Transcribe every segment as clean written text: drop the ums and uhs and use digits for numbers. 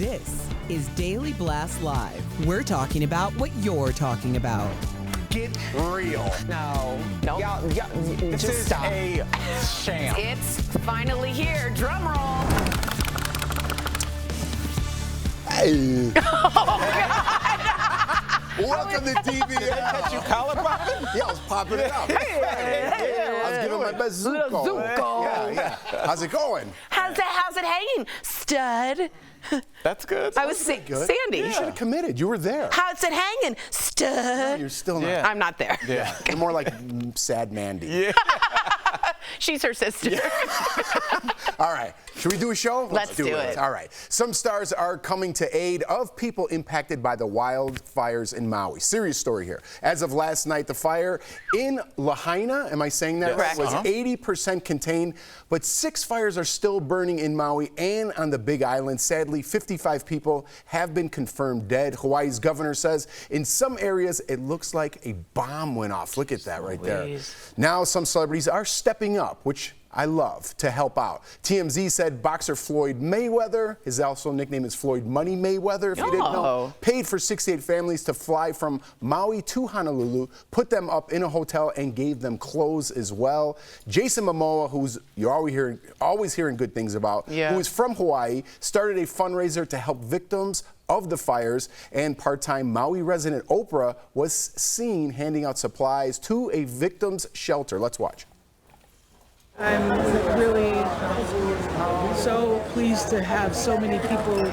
This is Daily Blast Live. We're talking about what you're talking about. Get real. No. Y'all, This just is stop. a sham. It's finally here. Drum roll. Hey. Welcome to DBL. Catch you collar popping? Yeah, I was popping it up. I was giving my best Zuko. Yeah. How's it going? How's it hanging, stud? That's good. I was good. Sandy. You should have committed. You were there. How's it hanging, stud? You're still not. Yeah. I'm not there. Yeah. You're more like sad Mandy. Yeah. She's her sister. All right. Should we do a show? Let's do it. All right. Some stars are coming to aid of people impacted by the wildfires in Maui. Serious story here. As of last night, the fire in Lahaina, am I saying that right? Correct. Was 80% contained, but 6 fires are still burning in Maui and on the Big Island. Sadly, 55 people have been confirmed dead. Hawaii's governor says in some areas it looks like a bomb went off. Look at that right there. Now some celebrities are stepping up, which I love, to help out. TMZ said boxer Floyd Mayweather, his also nickname is Floyd Money Mayweather, if you didn't know, paid for 68 families to fly from Maui to Honolulu, put them up in a hotel, and gave them clothes as well. Jason Momoa, who's you're always hearing good things about, who is from Hawaii, started a fundraiser to help victims of the fires, and part-time Maui resident Oprah was seen handing out supplies to a victim's shelter. Let's watch. I'm really so pleased to have so many people,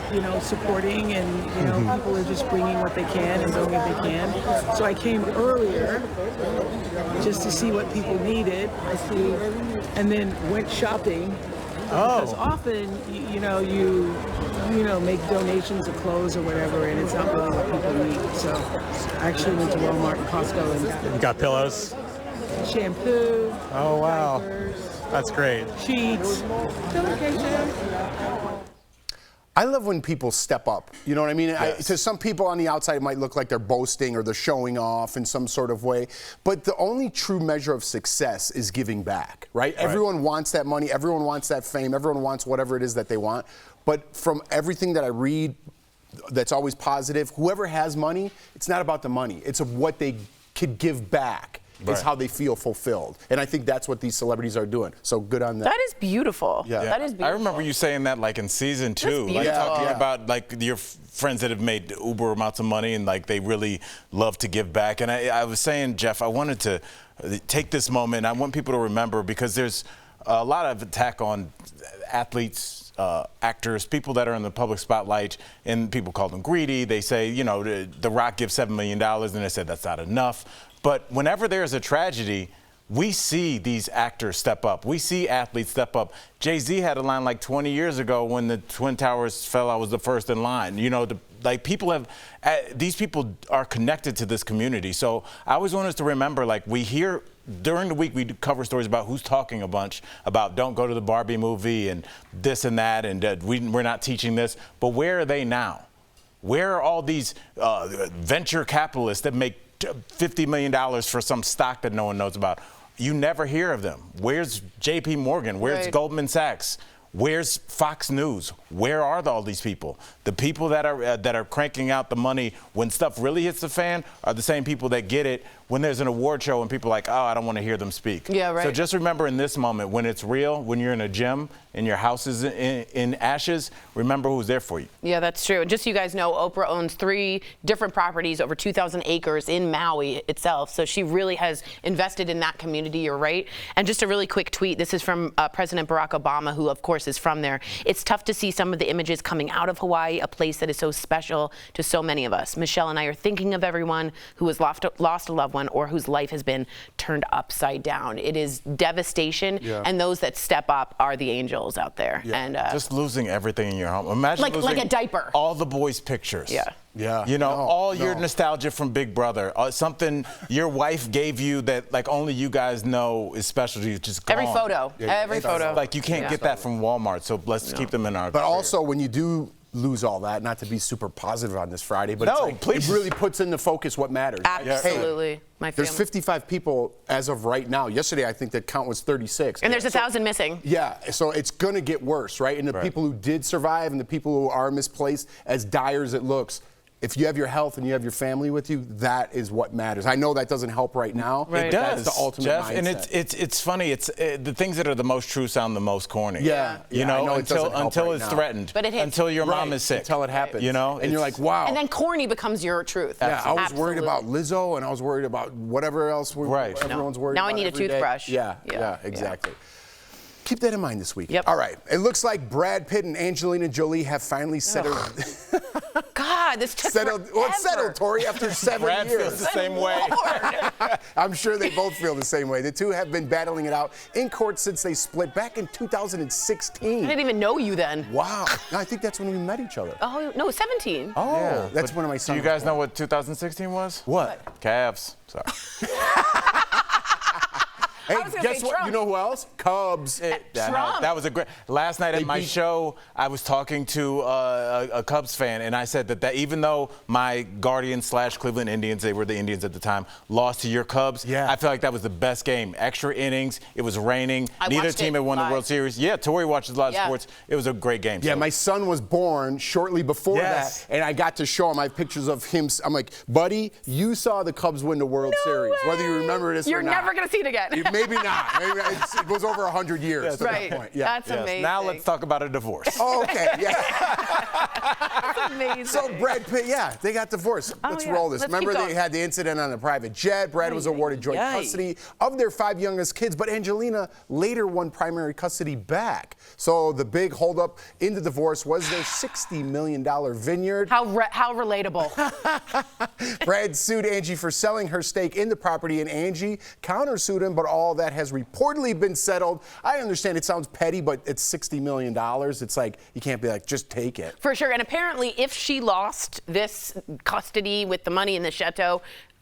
supporting, and, people are just bringing what they can and doing what they can. So I came earlier just to see what people needed, and then went shopping. Because often, you make donations of clothes or whatever, and it's not really what people need. So I actually went to Walmart and Costco and You got pillows? shampoo. Oh, wow. Diapers, That's great. sheets, pillowcases. I love when people step up. You know what I mean? Yes. To some people on the outside, it might look like they're boasting or they're showing off in some sort of way. But the only true measure of success is giving back, right? Everyone wants that money. Everyone wants that fame. Everyone wants whatever it is that they want. But from everything that I read that's always positive, whoever has money, it's not about the money. It's of what they could give back. Is how they feel fulfilled. And I think that's what these celebrities are doing. So good on them. That is beautiful. Yeah. That is beautiful. I remember you saying that like in season 2, like beautiful. talking about like your friends that have made uber amounts of money and like they really love to give back. And I was saying, Jeff, I wanted to take this moment. I want people to remember because there's a lot of attack on athletes, actors, people that are in the public spotlight, and people call them greedy. They say, The Rock gives $7 million, and they said that's not enough. But whenever there's a tragedy, we see these actors step up. We see athletes step up. Jay-Z had a line like 20 years ago when the Twin Towers fell, I was the first in line. These people are connected to this community. So I always want us to remember, we hear during the week, we cover stories about who's talking a bunch about don't go to the Barbie movie and this and that, and we're not teaching this. But where are they now? Where are all these venture capitalists that make $50 million for some stock that no one knows about? You never hear of them. Where's J.P. Morgan? Where's Goldman Sachs? Where's Fox News? Where are all these people? The people that are cranking out the money when stuff really hits the fan are the same people that get it when there's an award show and people are like, oh, I don't want to hear them speak. Yeah, right. So just remember in this moment, when it's real, when you're in a gym and your house is in ashes, remember who's there for you. Yeah, that's true. And just so you guys know, Oprah owns 3 different properties, over 2,000 acres in Maui itself. So she really has invested in that community, you're right. And just a really quick tweet. This is from President Barack Obama, who, of course, is from there. It's tough to see some of the images coming out of Hawaii, a place that is so special to so many of us. Michelle and I are thinking of everyone who has lost a loved one or whose life has been turned upside down. It is devastation, and those that step up are the angels out there. Yeah. And just losing everything in your home. Imagine like losing a diaper. all the boys' pictures. Yeah. All your nostalgia from Big Brother, something your wife gave you that only you guys know is special to you, just gone. Every photo. Yeah, Every photo. You can't get that from Walmart, so let's keep them in our. But also, when you do lose all that, not to be super positive on this Friday, but No, it's like, please. it really puts into focus what matters. Absolutely. Hey, My there's family. 55 people as of right now. Yesterday, I think the count was 36. And there's 1,000 missing. Yeah, so it's going to get worse, right? And the people who did survive and the people who are misplaced, as dire as it looks, if you have your health and you have your family with you, that is what matters. I know that doesn't help right now. Right. It but does, That's the ultimate Jeff, mindset. and it's funny. It's the things that are the most true sound the most corny. Yeah, you I know, know it doesn't help until right it's now. threatened, But it hits. until your mom Right, is sick, until it happens. You know, and you're like, wow. And then corny becomes your truth. Yeah, I was worried Absolutely. about Lizzo, and I was worried about whatever else everyone's worried Now about. I need a every day. toothbrush. Yeah, Yeah, exactly. Keep that in mind this week. Yep. All right. It looks like Brad Pitt and Angelina Jolie have finally settled. God, this took Settled. Well, it's forever. settled, Tori, after 7 Brad years. feels the same way. I'm sure they both feel the same way. The two have been battling it out in court since they split back in I 2016. didn't even know you then. Wow. No, I think that's when we met each other. Oh, no, 17. Oh, Yeah, that's but when my Do son you was guys born. know what 2016 was? What? Cavs. Sorry. Hey, was gonna guess say what? Trump. You know who else? Cubs. Trump. That was a great. Last night They at my beat- show, I was talking to a Cubs fan, and I said that even though my Guardians / Cleveland Indians, they were the Indians at the time, lost to your Cubs, Yeah. I feel like that was the best game. Extra innings. It was raining. I Neither watched team it had won the live. World Series. Yeah, Tori watches a lot of Yeah. sports. It was a great game. Yeah, So- my son was born shortly before Yes. that, and I got to show him. I have pictures of him. I'm like, buddy, you saw the Cubs win the World Series, whether you remember this You're or not. never going to see it again. Maybe not. Maybe it was over 100 years to right. that point. Yeah. That's Yes. amazing. Now let's talk about a divorce. Oh, okay. Yeah. That's amazing. So Brad Pitt, yeah, they got divorced. Let's yeah. roll this. Let's keep Remember they going. had the incident on a private jet. Brad was awarded joint Yay. custody of their 5 youngest kids, but Angelina later won primary custody back. So the big holdup in the divorce was their $60 million vineyard. How relatable. Brad sued Angie for selling her stake in the property, and Angie countersued him, but all that has reportedly been settled. I understand it sounds petty, but it's $60 million. It's like, you can't be like, just take it. For sure. And apparently, if she lost this custody with the money in the chateau,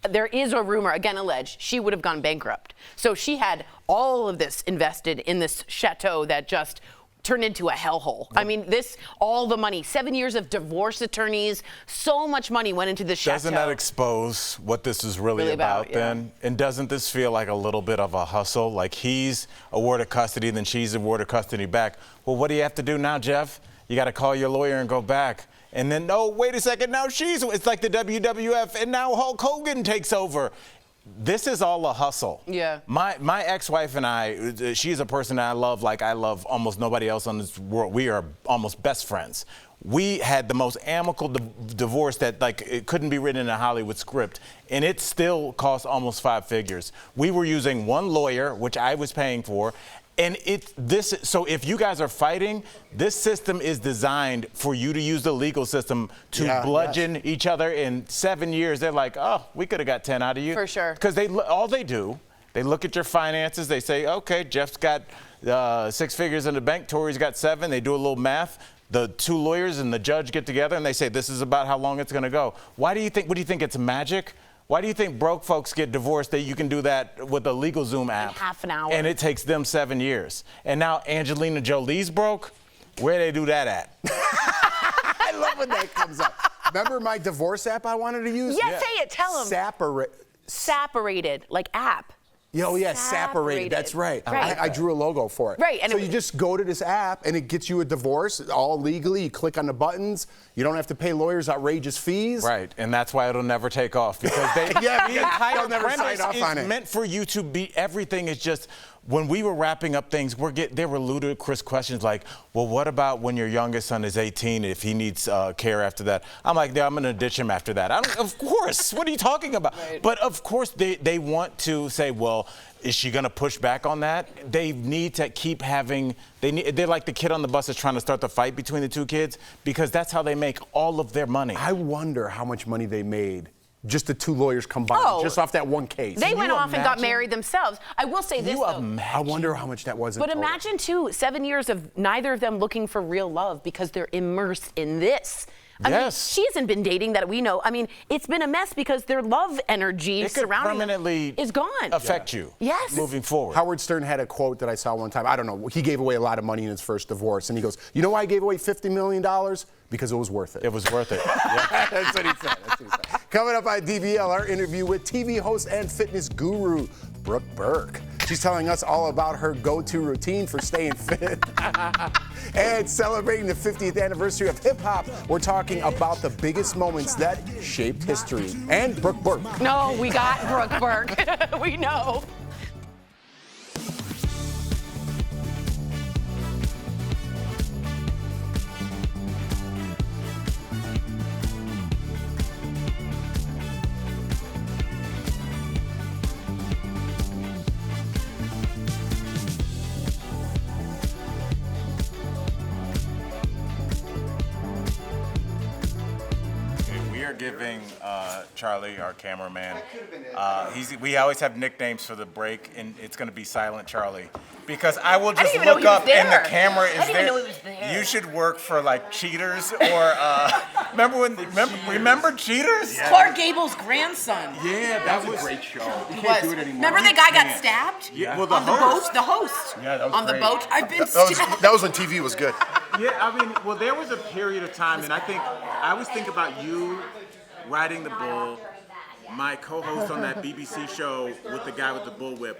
there is a rumor, again alleged, she would have gone bankrupt. So she had all of this invested in this chateau that just turned into a hellhole. I mean, all the money, 7 years of divorce attorneys, so much money went into the chateau. Doesn't that expose what this is really about yeah. then? And doesn't this feel like a little bit of a hustle? Like he's awarded custody, then she's awarded custody back. Well, what do you have to do now, Jeff? You got to call your lawyer and go back. And then, no, wait a second, now it's like the WWF, and now Hulk Hogan takes over. This is all a hustle. Yeah. My ex-wife and I, she's a person that I love like I love almost nobody else on this world. We are almost best friends. We had the most amicable divorce that it couldn't be written in a Hollywood script, and it still cost almost 5 figures. We were using one lawyer, which I was paying for, and so if you guys are fighting, this system is designed for you to use the legal system to bludgeon each other. In 7 years, they're like, oh, we could have got 10 out of you. For sure. Because all they do, they look at your finances. They say, okay, Jeff's got 6 figures in the bank. Tori's got 7. They do a little math. The 2 lawyers and the judge get together and they say, this is about how long it's going to go. What do you think it's magic? Why do you think broke folks get divorced that you can do that with a LegalZoom app? In half an hour. And it takes them 7 years. And now Angelina Jolie's broke? Where they do that at? I love when that comes up. Remember my divorce app I wanted to use? Yes, say it. Tell them. Separated, like app. Oh, yeah, Separated. That's right. Right. I drew a logo for it. Right, and so it- you just go to this app, and it gets you a divorce, all legally. You click on the buttons. You don't have to pay lawyers outrageous fees. Right, and that's why it'll never take off because Yeah, the entire they'll never sign premise off is on it. meant for you to be. Everything is just. When we were wrapping up things, there were ludicrous questions like, well, what about when your youngest son is 18 if he needs care after that? I'm like, yeah, I'm going to ditch him after that. Of course. What are you talking about? Right. But of course, they want to say, well, is she going to push back on that? They need to keep having. They're like the kid on the bus that's trying to start the fight between the 2 kids because that's how they make all of their money. I wonder how much money they made. Just the 2 lawyers combined, just off that one case. They went off and got imagine? married themselves. I will say this, though. I wonder how much that was in But total. imagine, too, 7 years of neither of them looking for real love because they're immersed in this. I mean, Yes. she hasn't been dating that we know. I mean, it's been a mess because their love energy It could surrounding them permanently is gone. affect you. Yes. Moving forward. Howard Stern had a quote that I saw one time. I don't know. He gave away a lot of money in his first divorce. And he goes, you know why I gave away $50 million? because it was worth it. It was worth it. Yeah. That's what he said. That's what he said. Coming up on DBL, our interview with TV host and fitness guru, Brooke Burke. She's telling us all about her go-to routine for staying fit. And celebrating the 50th anniversary of hip hop, we're talking about the biggest moments that shaped history. And Brooke Burke. No, we got Brooke Burke. We know. Giving Charlie, our cameraman, we always have nicknames for the break, and it's going to be Silent Charlie, because I will just look up and the camera is there. You should work for like Cheaters or remember Cheaters? Yeah. Clark Gable's grandson. Yeah, that was a great show. You can't do it anymore. Remember the guy got stabbed? Yeah, well, on the boat. The host. Yeah, that was on great. the boat. I've been stabbed. That was when TV was good. Yeah, I mean, well, there was a period of time, and I always think about you riding the bull, my co-host on that BBC show with the guy with the bullwhip.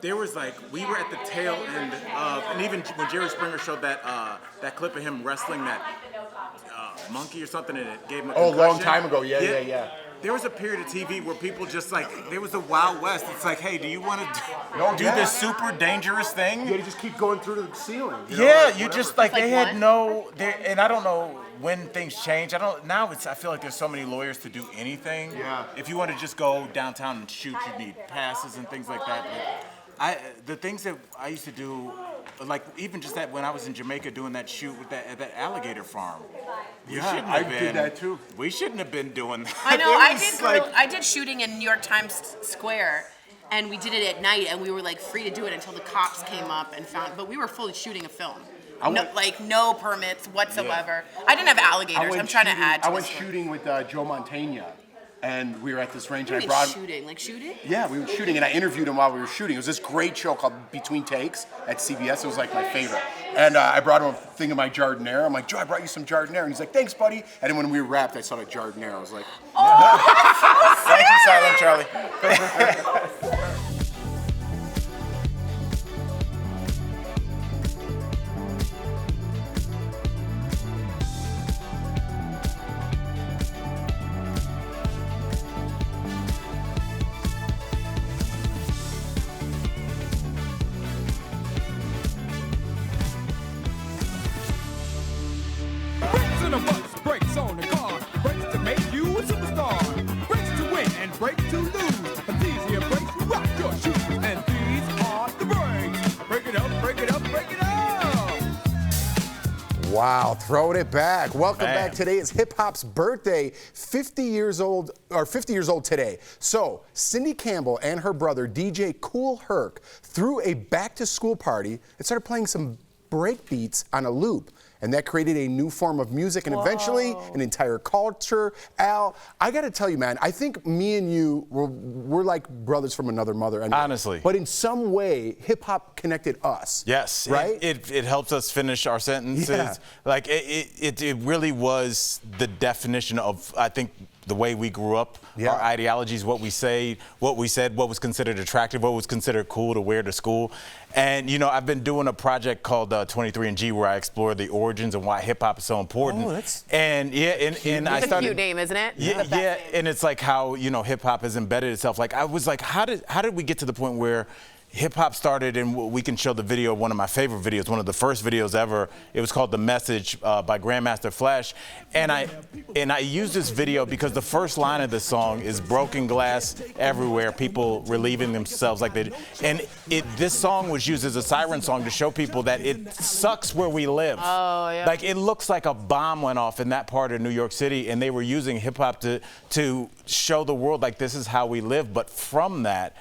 There was we were at the tail end of, and even when Jerry Springer showed that clip of him wrestling that monkey or something, and it gave him a concussion. Oh, long time ago, yeah. There was a period of TV where people just there was a Wild West. It's like, hey, do you want to do this super dangerous thing? You just keep going through the ceiling. You just they had and I don't know when things change. I feel like there's so many lawyers to do anything. Yeah. If you want to just go downtown and shoot, you need passes and things like that. But the things that I used to do, even just that when I was in Jamaica doing that shoot with that alligator farm. I did that too. We shouldn't have been doing that. I know. I did shooting in New York Times Square, and we did it at night, and we were free to do it until the cops came up and found. But we were fully shooting a film. No permits whatsoever. Yeah. I didn't have alligators. I'm trying to add to I went shooting with Joe Mantegna, and we were at this range. What do you mean shooting? Shooting? Yeah, we were shooting, and I interviewed him while we were shooting. It was this great show called Between Takes at CBS. It was my favorite. And I brought him a thing of my Jardinere. I'm like, Joe, I brought you some Jardinere. And he's like, thanks, buddy. And then when we wrapped, I saw the Jardinere. I was like, oh, thank you, Silent Charlie. Brakes on the car, brakes to make you a superstar, brakes to win and brakes to lose. These here brakes rock your shoes, and these are the brakes. Break it up, break it up, break it up. wow, throwing it back. Welcome back. Today is hip hop's birthday, 50 years old today. So Cindy Campbell and her brother DJ Kool Herc threw a back to school party and started playing some break beats on a loop. And that created a new form of music and eventually an entire culture. Al, I got to tell you, man, I think me and you, we're like brothers from another mother. Anyway. Honestly. But in some way, hip hop connected us. Yes. Right? It helps us finish our sentences. Yeah. Like, it really was the definition of, I think, the way we grew up, our ideologies, what we said, what was considered attractive, what was considered cool to wear to school. And, you know, I've been doing a project called 23andG where I explore the origins and why hip hop is so important. Oh, that's and I It's started. a cute name, isn't it? Yeah, and it's like how, you know, hip hop has embedded itself. Like, I was like, how did we get to the point where hip hop started, and we can show the video, one of my favorite videos, one of the first videos ever. It was called The Message by Grandmaster Flash. And I used this video because the first line of the song is broken glass everywhere, people relieving themselves like they did. And this song was used as a siren song to show people that it sucks where we live. Oh, yeah. Like, it looks like a bomb went off in that part of New York City, and they were using hip hop to show the world, like, this is how we live. But from that,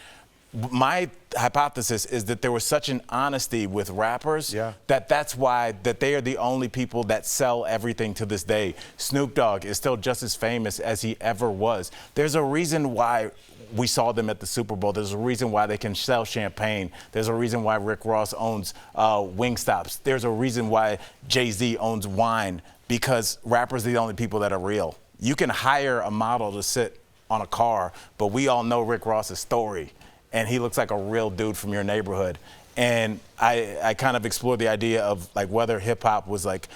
my hypothesis is that there was such an honesty with rappers that's why they are the only people that sell everything to this day. Snoop Dogg is still just as famous as he ever was. There's a reason why we saw them at the Super Bowl. There's a reason why they can sell champagne. There's a reason why Rick Ross owns Wingstops. There's a reason why Jay-Z owns wine. because rappers are the only people that are real. You can hire a model to sit on a car, but we all know Rick Ross's story, and he looks like a real dude from your neighborhood. And I kind of explored the idea of like whether hip hop was like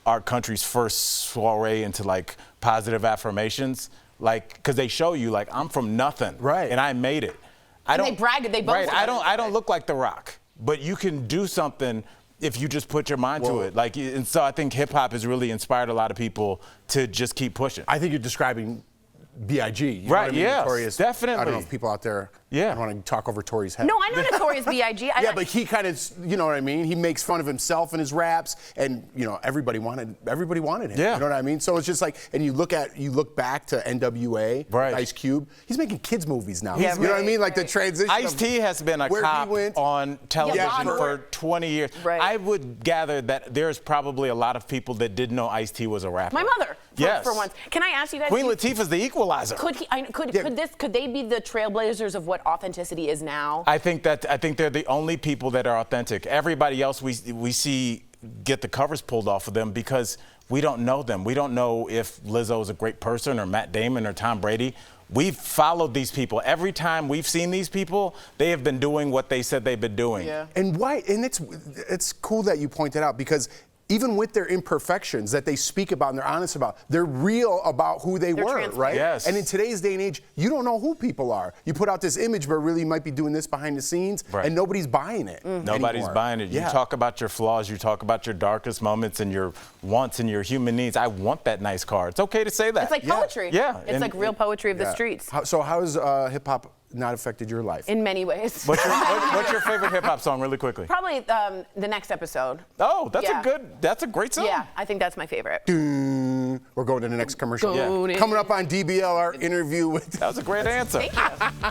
our country's first soiree into like positive affirmations, like because they show you like I'm from nothing, right, and I made it. And they bragged. They both. Right. I don't look like The Rock, but you can do something if you just put your mind to it. Like, and so I think hip hop has really inspired a lot of people to just keep pushing. I think you're describing B.I.G. You know right, what I mean? yeah, Notorious. definitely. I don't know if people out there Yeah. I don't want to talk over Tory's head. No, I know Notorious B.I.G. Yeah, but he kind of, you know what I mean? He makes fun of himself in his raps, and you know everybody wanted him. Yeah. You know what I mean? So it's just like, and you look back to NWA, right. Ice Cube. He's making kids movies now. Yeah, you know what I mean? Like the transition. Ice-T has been a cop on television for 20 years. Right. I would gather that there's probably a lot of people that didn't know Ice-T was a rapper. My mother, for once. Can I ask you guys? Queen Latifah's the equalizer. Could they be the trailblazers of what authenticity is now? I think they're the only people that are authentic. Everybody else we see get the covers pulled off of them because we don't know them. We don't know if Lizzo is a great person or Matt Damon or Tom Brady. We've followed these people. Every time we've seen these people, they have been doing what they said they've been doing. Yeah. And why? And it's cool that you pointed out because even with their imperfections that they speak about and they're honest about, they're real about who they were, right? Yes. And in today's day and age, you don't know who people are. You put out this image, but really you might be doing this behind the scenes, and nobody's buying it. Nobody's buying it. Yeah. You talk about your flaws, you talk about your darkest moments and your wants and your human needs. I want that nice car. It's okay to say that. It's like poetry. Yeah. It's like real poetry of the streets. So how has hip-hop not affected your life? In many ways. What's your favorite hip-hop song, really quickly? Probably the next episode. Oh, that's a great song. Yeah, I think that's my favorite. We're going to the next commercial. Yeah. Coming up on DBL, our interview with That was a great answer.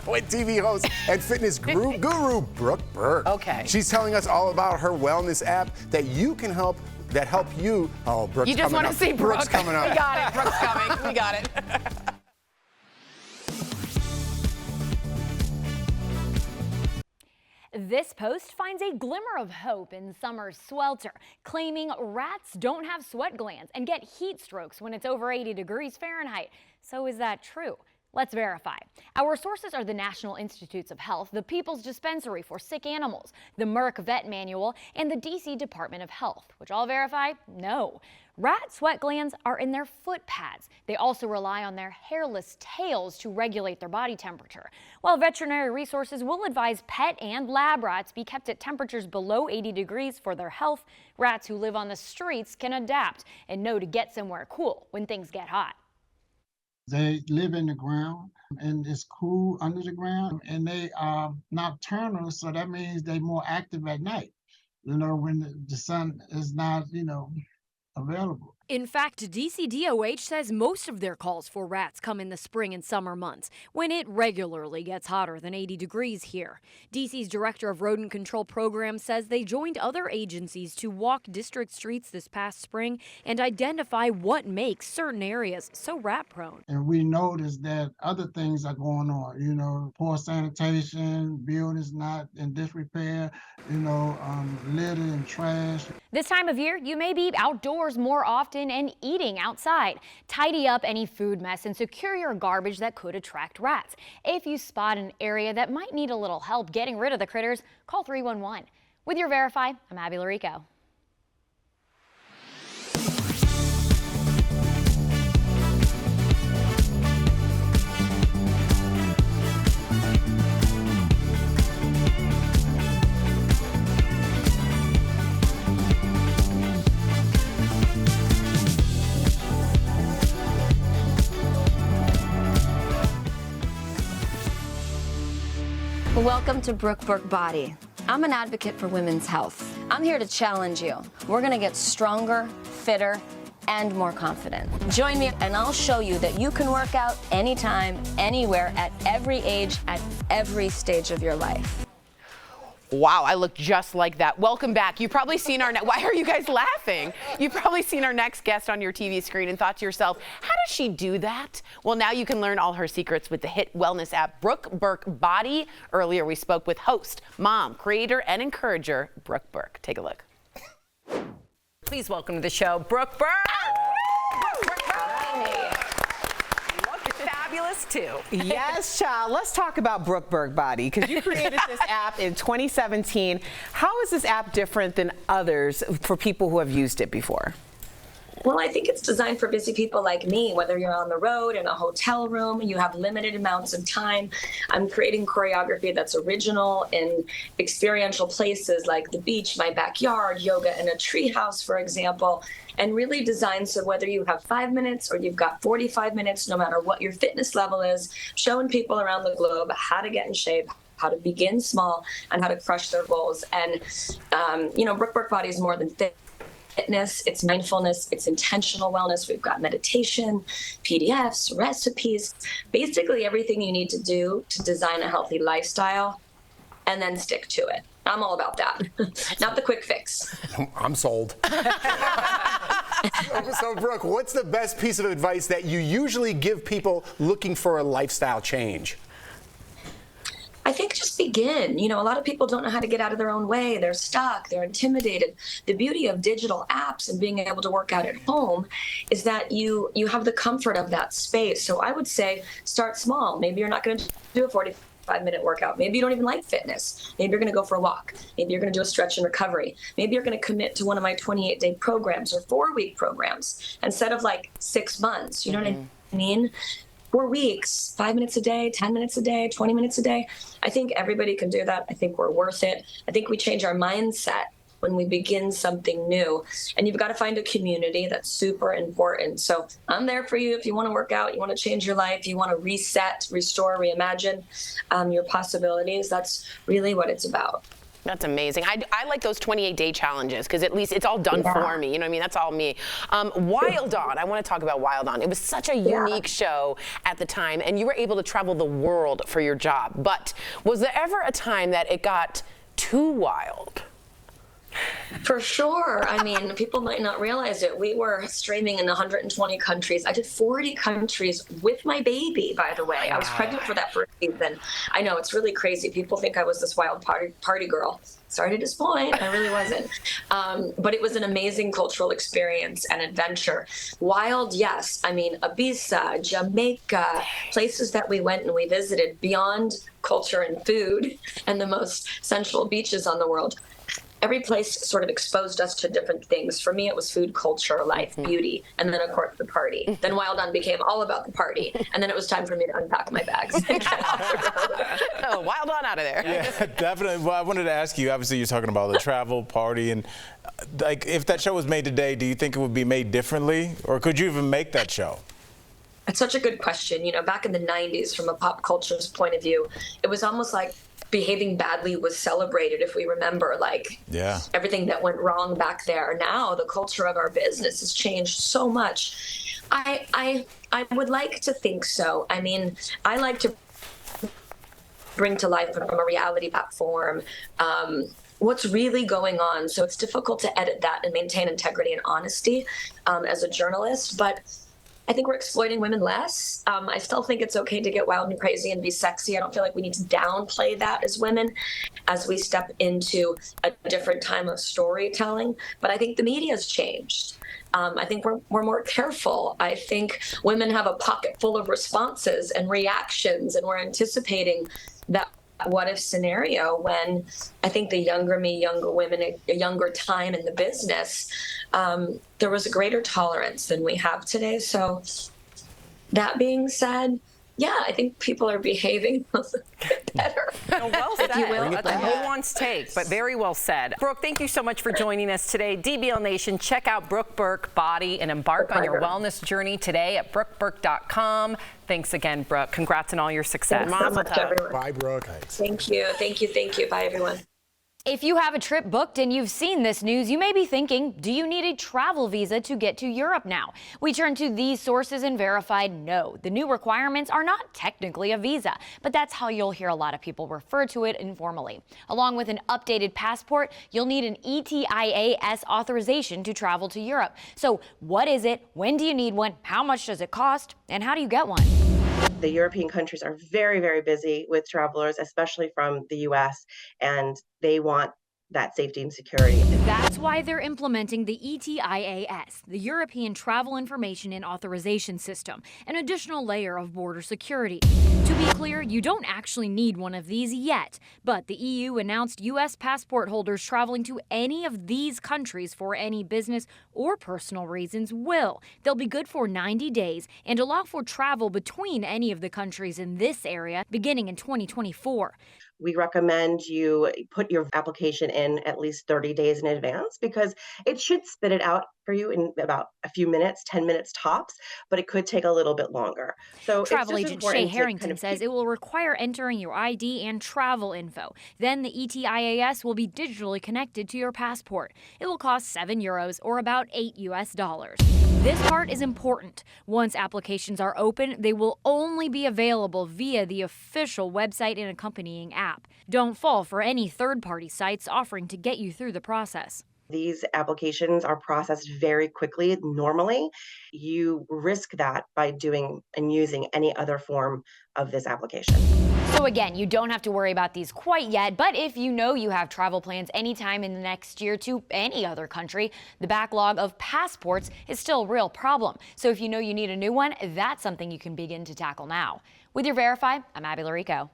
with TV host and fitness guru Brooke Burke. Okay. She's telling us all about her wellness app that help you. Oh, Brooke's You just coming want up. to see Brooke. Brooke's coming up. We got it. Brooke's coming. We got it. This post finds a glimmer of hope in summer's swelter, claiming rats don't have sweat glands and get heat strokes when it's over 80 degrees Fahrenheit. So is that true? Let's verify. Our sources are the National Institutes of Health, the People's Dispensary for Sick Animals, the Merck Vet Manual, and the DC Department of Health, which all verify no. Rat sweat glands are in their foot pads. They also rely on their hairless tails to regulate their body temperature. While veterinary resources will advise pet and lab rats be kept at temperatures below 80 degrees for their health, rats who live on the streets can adapt and know to get somewhere cool when things get hot. They live in the ground and it's cool under the ground, and they are nocturnal, so that means they're more active at night, when the sun is not, available. In fact, DCDOH says most of their calls for rats come in the spring and summer months, when it regularly gets hotter than 80 degrees here. DC's Director of Rodent Control Program says they joined other agencies to walk district streets this past spring and identify what makes certain areas so rat-prone. And we noticed that other things are going on, poor sanitation, buildings not in disrepair, litter and trash. This time of year, you may be outdoors more often and eating outside. Tidy up any food mess and secure your garbage that could attract rats. If you spot an area that might need a little help getting rid of the critters, call 311. With your Verify, I'm Abby Larico. Welcome to Brooke Burke Body. I'm an advocate for women's health. I'm here to challenge you. We're gonna get stronger, fitter, and more confident. Join me and I'll show you that you can work out anytime, anywhere, at every age, at every stage of your life. Wow, I look just like that. Welcome back. You've probably seen why are you guys laughing? You've probably seen our next guest on your TV screen and thought to yourself, how does she do that? Well, now you can learn all her secrets with the hit wellness app, Brooke Burke Body. Earlier, we spoke with host, mom, creator, and encourager, Brooke Burke. Take a look. Please welcome to the show, Brooke Burke. us too. Yes, child. Let's talk about Brooke Burke Body, because you created this app in 2017. How is this app different than others for people who have used it before? Well, I think it's designed for busy people like me, whether you're on the road, in a hotel room, you have limited amounts of time. I'm creating choreography that's original in experiential places like the beach, my backyard, yoga in a treehouse, for example, and really designed so whether you have 5 minutes or you've got 45 minutes, no matter what your fitness level is, showing people around the globe how to get in shape, how to begin small, and how to crush their goals. And, Brooke Burke Body is more than fitness, it's mindfulness, it's intentional wellness. We've got meditation, PDFs, recipes, basically everything you need to do to design a healthy lifestyle and then stick to it. I'm all about that. Not the quick fix. I'm sold. So, Brooke, what's the best piece of advice that you usually give people looking for a lifestyle change? I think just begin. A lot of people don't know how to get out of their own way. They're stuck. They're intimidated. The beauty of digital apps and being able to work out at home is that you have the comfort of that space. So I would say start small. Maybe you're not going to do a 45-minute workout. Maybe you don't even like fitness. Maybe you're going to go for a walk. Maybe you're going to do a stretch and recovery. Maybe you're going to commit to one of my 28-day programs or 4-week programs instead of like 6 months. You know what I mean? 4 weeks, 5 minutes a day, 10 minutes a day, 20 minutes a day. I think everybody can do that. I think we're worth it. I think we change our mindset when we begin something new. And you've got to find a community that's super important. So I'm there for you if you want to work out, you want to change your life, you want to reset, restore, reimagine your possibilities. That's really what it's about. That's amazing. I like those 28-day challenges because at least it's all done for me. You know what I mean? That's all me. Wild On. I want to talk about Wild On. It was such a unique show at the time, and you were able to travel the world for your job. But was there ever a time that it got too wild? For sure. I mean, people might not realize it. We were streaming in 120 countries. I did 40 countries with my baby, by the way. I was pregnant for that first season. I know, it's really crazy. People think I was this wild party girl. Sorry to disappoint, I really wasn't. But it was an amazing cultural experience and adventure. Wild, yes. I mean, Ibiza, Jamaica, places that we went and we visited beyond culture and food and the most sensual beaches on the world. Every place sort of exposed us to different things. For me, it was food, culture, life, beauty, and then, of course, the party. Then Wild On became all about the party, and then it was time for me to unpack my bags. Oh, Wild On out of there. Yeah, definitely. Well, I wanted to ask you, obviously, you're talking about the travel, party, and like, if that show was made today, do you think it would be made differently, or could you even make that show? It's such a good question. Back in the 90s, from a pop culture's point of view, it was almost like behaving badly was celebrated, if we remember, everything that went wrong back there. Now the culture of our business has changed so much. I would like to think so. I mean, I like to bring to life from a reality platform what's really going on. So it's difficult to edit that and maintain integrity and honesty as a journalist, but I think we're exploiting women less. I still think it's okay to get wild and crazy and be sexy. I don't feel like we need to downplay that as women as we step into a different time of storytelling. But I think the media's changed. I think we're more careful. I think women have a pocket full of responses and reactions, and we're anticipating that what if scenario when I think the younger me, younger women, a younger time in the business, there was a greater tolerance than we have today. So that being said, yeah, I think people are behaving a little bit better. Well said. That's a nuanced take, but very well said. Brooke, thank you so much for joining us today. DBL Nation, check out Brooke Burke Body and embark on your wellness journey today at brookeburke.com. Thanks again, Brooke. Congrats on all your success. Thanks so much, everyone. Bye, Brooke. Thank you. Thank you. Thank you. Bye, everyone. If you have a trip booked and you've seen this news, you may be thinking, do you need a travel visa to get to Europe now? We turn to these sources and verified no. The new requirements are not technically a visa, but that's how you'll hear a lot of people refer to it informally. Along with an updated passport, you'll need an ETIAS authorization to travel to Europe. So what is it? When do you need one? How much does it cost? And how do you get one? The European countries are very, very busy with travelers, especially from the U.S., and they want that safety and security. That's why they're implementing the ETIAS, the European Travel Information and Authorization System, an additional layer of border security. To be clear, you don't actually need one of these yet, but the EU announced U.S. passport holders traveling to any of these countries for any business or personal reasons will. They'll be good for 90 days and allow for travel between any of the countries in this area beginning in 2024. We recommend you put your application in at least 30 days in advance because it should spit it out for you in about a few minutes, 10 minutes tops, but it could take a little bit longer. So Travel it's just agent Shay important to Harrington kind of says it will require entering your ID and travel info. Then the ETIAS will be digitally connected to your passport. It will cost €7 or about $8 US. This part is important. Once applications are open, they will only be available via the official website and accompanying app. Don't fall for any third-party sites offering to get you through the process. These applications are processed very quickly. Normally, you risk that by doing and using any other form of this application. So again, you don't have to worry about these quite yet, but if you know you have travel plans anytime in the next year to any other country, the backlog of passports is still a real problem. So if you know you need a new one, that's something you can begin to tackle now. With your Verify, I'm Abby Larico.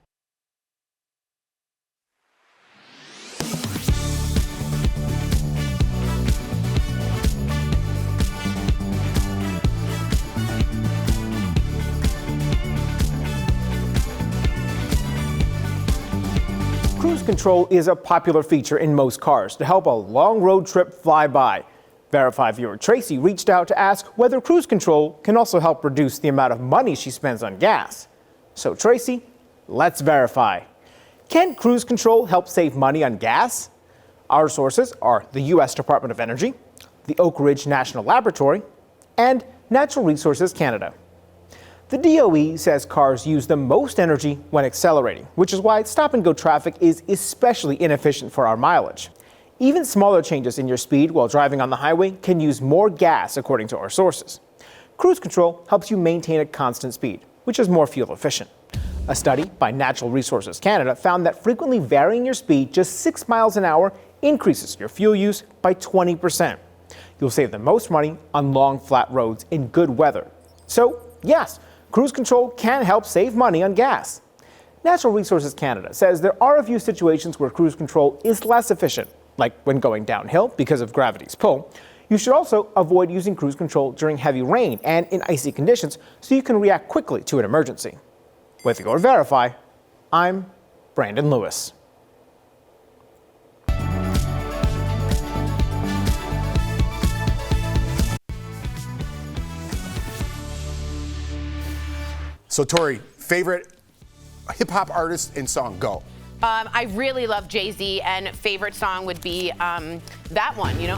Cruise control is a popular feature in most cars to help a long road trip fly by. Verify viewer Tracy reached out to ask whether cruise control can also help reduce the amount of money she spends on gas. So Tracy, let's verify. Can cruise control help save money on gas? Our sources are the U.S. Department of Energy, the Oak Ridge National Laboratory, and Natural Resources Canada. The DOE says cars use the most energy when accelerating, which is why stop-and-go traffic is especially inefficient for our mileage. Even smaller changes in your speed while driving on the highway can use more gas, according to our sources. Cruise control helps you maintain a constant speed, which is more fuel efficient. A study by Natural Resources Canada found that frequently varying your speed just 6 miles an hour increases your fuel use by 20%. You'll save the most money on long, flat roads in good weather. So, yes, cruise control can help save money on gas. Natural Resources Canada says there are a few situations where cruise control is less efficient, like when going downhill because of gravity's pull. You should also avoid using cruise control during heavy rain and in icy conditions so you can react quickly to an emergency. With your Verify, I'm Brandon Lewis. So Tori, favorite hip-hop artist and song, go. I really love Jay-Z, and favorite song would be that one, you know?